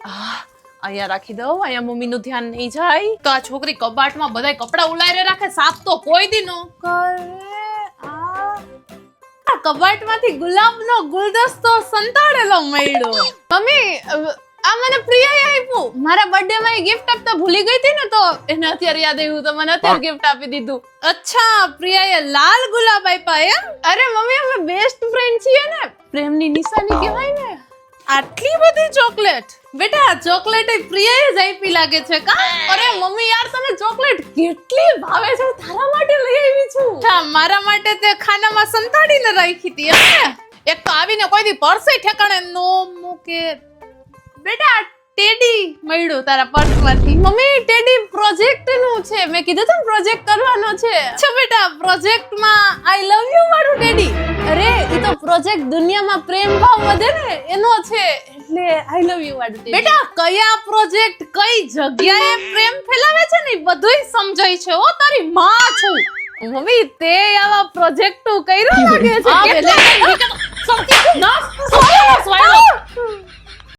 અહીંયા રાખી દઉં, અહીંયા મમ્મીનું ધ્યાન નહીં જાય. તો આ છોકરી કબાટમાં બધાય કપડા ઉલાયરે રાખે, સાફ તો કોઈ દી ન કરે. આ કબાટમાંથી ગુલાબનો ગુલદસ્તો સંતાડેલો મળ્યો. મમ્મી, આ મને પ્રિયાએ આપ્યું. મારા બર્થડે માં ગિફ્ટ આપતા ભૂલી ગઈ હતી ને, તો એને અત્યારે યાદ આવ્યું તો મને અત્યારે ગિફ્ટ આપી દીધું. અચ્છા, પ્રિયાએ લાલ ગુલાબ આપ્યા એમ? અરે મમ્મી, અમે બેસ્ટ ફ્રેન્ડ છીએ ને, પ્રેમની નિશાની કહેવાય ને. આટલી બધી ચોકલેટ? બેટા, ચોકલેટ એ પ્રિયાએ જ આપી લાગે છે કા? અરે મમ્મી યાર, તને ચોકલેટ કેટલી ભાવે છે, તારા માટે લઈ આવી છું. હા, મારા માટે તે ખાનામાં સંતાડીને રાખી હતી એમ. એક તો આવીને કોઈ દી પર્સે ઠેકાણે નો મૂકે. બેટા, ટેડી મળ્યું તારા પર્સમાંથી. મમ્મી, ટેડી પ્રોજેક્ટ નું છે. મેં કીધું તું પ્રોજેક્ટ કરવાનો છે. અચ્છા બેટા, પ્રોજેક્ટમાં આઈ લવ યુ વાળું ટેડી. અરે એ તો પ્રોજેક્ટ દુનિયામાં પ્રેમ ભાવ વધે ને એનો છે, એટલે આઈ લવ યુ વાળું ટેડી. બેટા, કયા પ્રોજેક્ટ કઈ જગ્યાએ પ્રેમ ફેલાવે છે ને બધુંય સમજાય છે. ઓ તારી માં છું. મમ્મી, તે આવા પ્રોજેક્ટ કર્યો લાગે છે.